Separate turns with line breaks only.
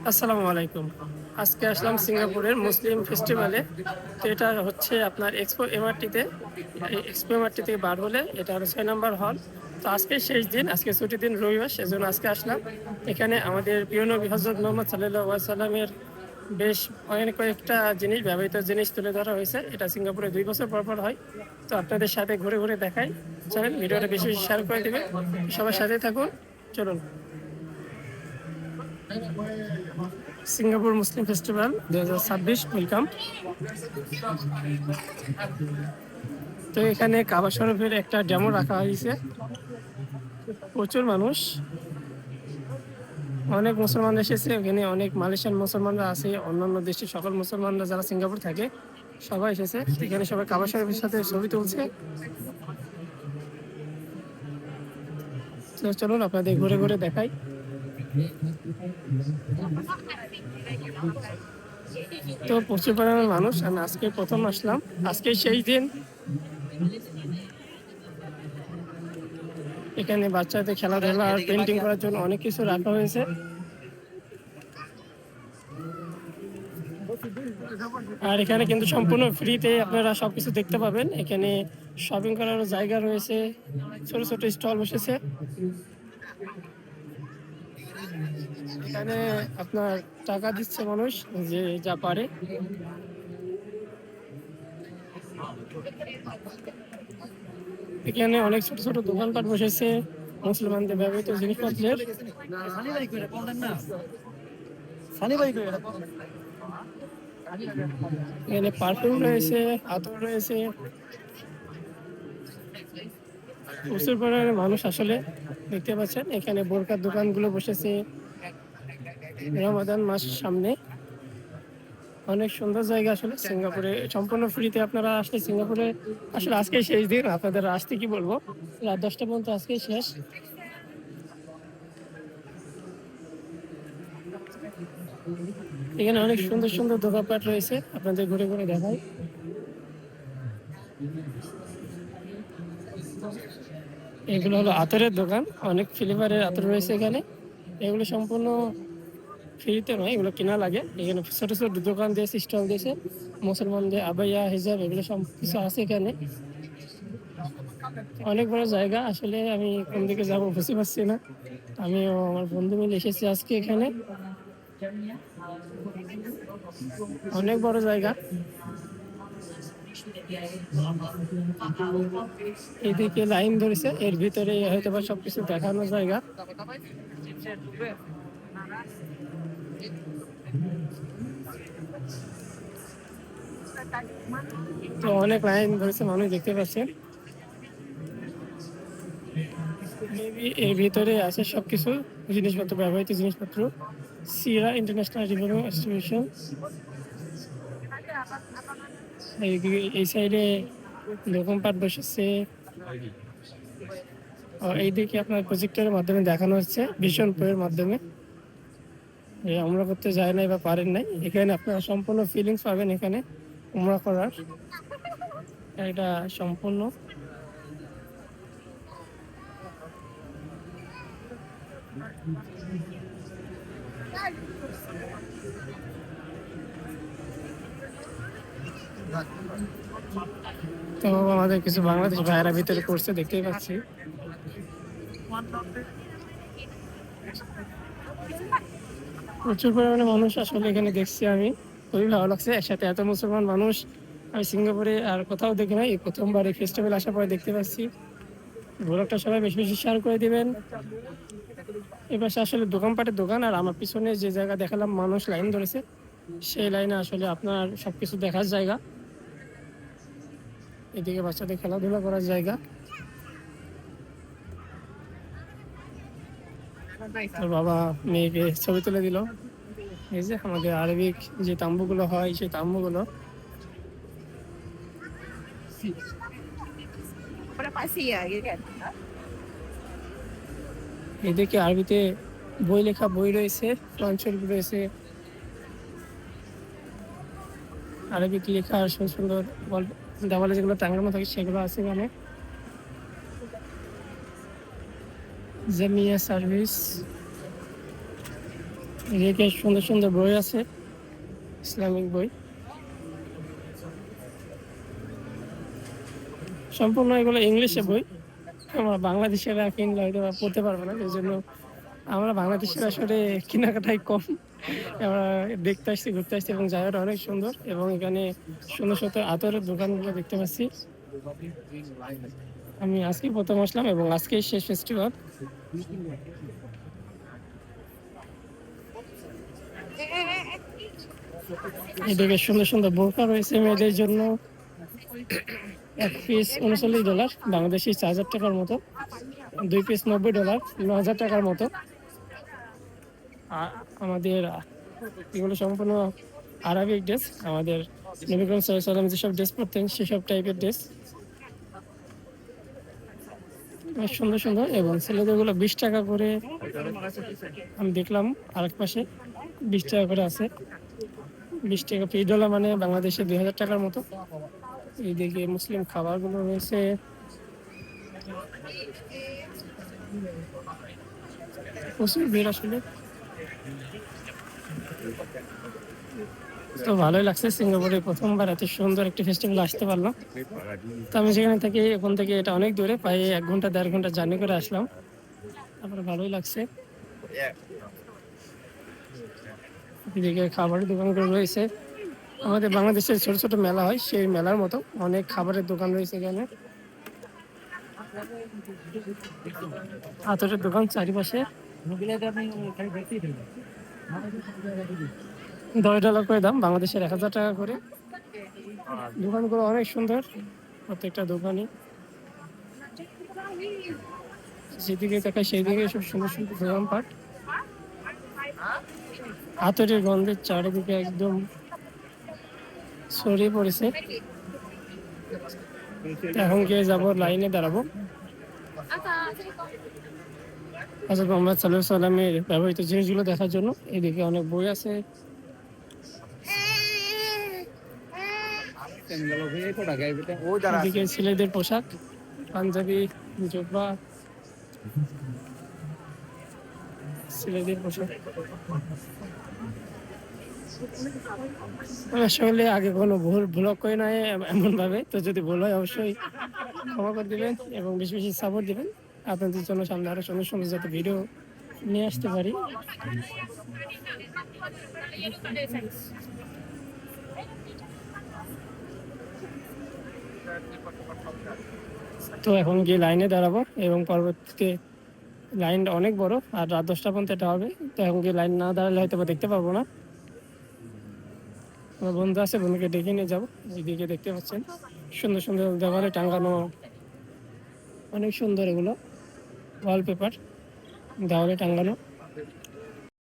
আসসালামু আলাইকুম। আজকে আসলাম সিঙ্গাপুরের মুসলিম ফেস্টিভ্যালে। তো এটা হচ্ছে আপনার এক্সপো এমআরটিতে। এই এক্সপো এমআরটি থেকে বার হলে এটা হলো ৬ নম্বর হল। তো আজকে শেষ দিন, আজকে ছুটির দিন রবিবার, সেজন্য আজকে আসলাম। এখানে আমাদের প্রিয় নবী হযরত মুহাম্মদ সাল্লাল্লাহু আলাইহি ওয়াসাল্লামের বেশ অনেক কয়েকটা জিনিস, ব্যবহৃত জিনিস তুলে ধরা হয়েছে। এটা সিঙ্গাপুরে ২ বছর পর পর হয়। তো আপনাদের সাথে ঘুরে ঘুরে দেখাই। চলেন, ভিডিওটা বেশি বেশি শেয়ার করে দিবেন। সবার সাথে থাকুন, চলুন। সিঙ্গাপুর মুসলিম ফেস্টিভ্যাল ২০২৬ ওয়েলকাম। তো এখানে কাবা শরীফের একটা ডেমো রাখা হয়েছে। প্রচুর মানুষ, অনেক মুসলমান এসেছে। এখানে অনেক মালয়েশিয়ান মুসলমানরা আছে, অন্যান্য দেশের সকল মুসলমানরা যারা সিঙ্গাপুর থাকে সবাই এসেছে। এখানে সবাই কাবা শরীফের সাথে ছবি তুলছে। তো চলুন আপনাদের ঘুরে ঘুরে দেখাই। তো প্রচুর পরিমাণে মানুষ, আমি আজকে প্রথম আসলাম, আজকে সেই দিন। এখানে বাচ্চাদের খেলাধুলা আর পেন্টিং করার জন্য অনেক কিছু রাখা হয়েছে। আর এখানে কিন্তু সম্পূর্ণ ফ্রিতে আপনারা সবকিছু দেখতে পাবেন। এখানে শপিং করার জায়গা রয়েছে, ছোট ছোট স্টল বসেছে। এখানে আপনার টাকা দিচ্ছে মানুষ যে যা পারে। এখানে অনেক ছোট ছোট দোকানপাট বসেছে মুসলমানদের ব্যবহৃত জিনিসপত্রের। এখানে পারফিউম রয়েছে, আতর রয়েছে। প্রচুর পরিমাণে মানুষ আসলে দেখতে পাচ্ছেন। এখানে বোরকার দোকানগুলো বসেছে। রমাদান মাস সামনে, অনেক সুন্দর জায়গা আসলে সিঙ্গাপুরে। সম্পূর্ণ ফ্রিতে আপনারা আসলে সিঙ্গাপুরে আসলে আজকে শেষ দিন। আপনাদের আসতে কি বলবো, রাত ১০টা পর্যন্ত আজকে শেষ। এখানে অনেক সুন্দর সুন্দর দোকানপাট রয়েছে, আপনাদের ঘুরে ঘুরে দেখাই। এগুলো হলো আতরের দোকান, অনেক ফ্লেভারের আতর রয়েছে এখানে। এগুলো সম্পূর্ণ ফ্রিতে নয়, এগুলো কেনা লাগে। এখানে ছোট ছোট দোকান দিয়েছে, স্টল দিয়েছে। মুসলমানদের আবাইয়া, হিজাব, এগুলো সব কিছু আছে এখানে। অনেক বড় জায়গা আসলে, আমি কোন দিকে যাবো বুঝতে পারছি না। আমিও আমার বন্ধু মিলে এসেছি আজকে এখানে। অনেক বড় জায়গা। এদিকে লাইন ধরেছে, এর ভিতরে হয়তো বা সবকিছু দেখানোর জায়গা। তো অনেক লাইন ধরেছে মানুষ, দেখতে পাচ্ছেন। এর ভিতরে আছে সবকিছু জিনিসপত্র, ব্যবহৃত জিনিসপত্র। সিরা ইন্টারন্যাশনাল রিভিনিউ এক্সিবিশন। এই সাইডে দোকানপাট বসেছে। এইদিকে আপনার প্রজেক্টরের মাধ্যমে দেখানো হচ্ছে, ভীষণ প্রোয়ের মাধ্যমে। উমরা করতে যায় নাই বা পারেন নাই, এখানে আপনারা সম্পূর্ণ ফিলিংস পাবেন এখানে উমরা করার। এটা সম্পূর্ণ তো আমাদের কিছু বাংলাদেশ ভাইয়েরা ভিতরে করছে, দেখতেই পাচ্ছি। প্রচুর পরিমাণে মানুষ আসলে এখানে দেখছি আমি, খুবই ভালো লাগছে। একসাথে এত মুসলমান মানুষ আমি সিঙ্গাপুরে আর কোথাও দেখি নাই, এই প্রথমবার এই ফেস্টিভ্যাল আসার পরে দেখতে পাচ্ছি। ব্লগটা সবাই বেশি বেশি শেয়ার করে দিবেন। এবার আসলে দোকানপাটের দোকান, আর আমার পিছনে যে জায়গা দেখালাম মানুষ লাইন ধরেছে, সেই লাইনে আসলে আপনার সবকিছু দেখার জায়গা। এদিকে বাচ্চাদের খেলাধুলা করার জায়গা। তোর বাবা মেয়েকে ছবি তুলে দিল। এই যে আমাদের আরবিক যে তাম্বুগুলো হয়, সেই তাম্বুগুলো। এদিকে আরবিতে বই লেখা বই রয়েছে, কোরআন শরীফ রয়েছে। আরবিক লেখা সুন্দর সুন্দর গল্প, দেওয়ালে যেগুলো টাঙানো থাকে সেগুলো আছে এখানে। জামিয়া সার্ভিস। এদিকে সুন্দর সুন্দর বই আছে, ইসলামিক বই। সম্পূর্ণ এগুলো ইংলিশে বই। আমরা বাংলাদেশিরা কিনলে হয়তো বা পড়তে পারবো না, এই জন্য আমরা বাংলাদেশের আসলে কেনাকাটাই কম। আমরা দেখতে আসছি, ঘুরতে আসছি, এবং জায়গাটা অনেক সুন্দর, এবং এখানে সুন্দর সুন্দর আতরের দোকানগুলো দেখতে পাচ্ছি। আমি আজকে প্রথম আসলাম এবং আজকেই শেষ ফেস্টিভ্যাল। এদিকে সুন্দর সুন্দর বোরকা রয়েছে মেয়েদের জন্য, এক পিস $39, বাংলাদেশি 4,000 টাকার মতো। 2 পিস $90, 9,000 টাকার মতো। আমাদের এগুলো সম্পূর্ণ আরবিক ড্রেস, আমাদের নবী করিম সাল্লাল্লাহু আলাইহি ওয়াসাল্লাম যেসব ড্রেস পরতেন সেসব টাইপের ড্রেস, সুন্দর সুন্দর। এবং ছেলেদের গুলো 20 টাকা করে আমি দেখলাম, আরেক পাশে 20 টাকা করে আছে। 20 টাকা $20 মানে বাংলাদেশে 2,000 টাকার মতো। এইদিকে মুসলিম খাবারগুলো রয়েছে, প্রচুর ভিড় আসলে। তো ভালোই লাগছে, সিঙ্গাপুরে প্রথমবার এত সুন্দর একটি ফেস্টিভ্যাল আসতে পারলাম। তো আমি যেখানে থাকি ওখান থেকে এটা অনেক দূরে, প্রায় 1 ঘন্টা 1.5 ঘন্টা জার্নি করে আসলাম। তারপরে ভালোই লাগছে। এদিকে খাবারের দোকানগুলো রয়েছে, আমাদের বাংলাদেশের ছোট ছোট মেলা হয় সেই মেলার মতো অনেক খাবারের দোকান রয়েছে এখানে। আতরের দোকান চারিপাশে। $10 করে দাম, বাংলাদেশের 1,000 টাকা করে। দোকানগুলো অনেক সুন্দর, প্রত্যেকটা দোকানই যেদিকে তাকায় সেদিকে সব সুন্দর সুন্দর দোকানপাট। আতরের গন্ধের চারিদিকে একদম ছড়িয়ে পড়েছে। তো এখন গিয়ে যাবো, লাইনে দাঁড়াবো। হযরত মুহাম্মদ সাল্লাল্লাহু আলাইহি ওয়াসাল্লামের ব্যবহৃত জিনিসগুলো দেখার জন্য। এদিকে অনেক বই আছে, এদিকে ছেলেদের পোশাক, পাঞ্জাবি, জুব্বা, ছেলেদের পোশাক। আসলে আগে কোনো ভুল করে নাই এমন ভাবে, তো যদি ভুল হয় অবশ্যই ক্ষমা করে দিবেন এবং বেশি বেশি সাপোর্ট দিবেন। আপনাদের জন্য সামনে আরো সুন্দর সুন্দর যাতে ভিডিও নিয়ে আসতে পারি। তো এখন গিয়ে লাইনে দাঁড়াবো, এবং পরবর্তীতে লাইনটা অনেক বড়, আর রাত 10টা পর্যন্ত এটা হবে। তো এখন গিয়ে লাইন না দাঁড়ালে হয়তো বা দেখতে পাবো না। আমার বন্ধু আছে, বন্ধুকে ডেকে নিয়ে যাবো। এইদিকে দেখতে পাচ্ছেন সুন্দর সুন্দর দেওয়ালে টাঙ্গানো, অনেক সুন্দর এগুলো ওয়ালপেপার দেওয়ালে টাঙ্গানো।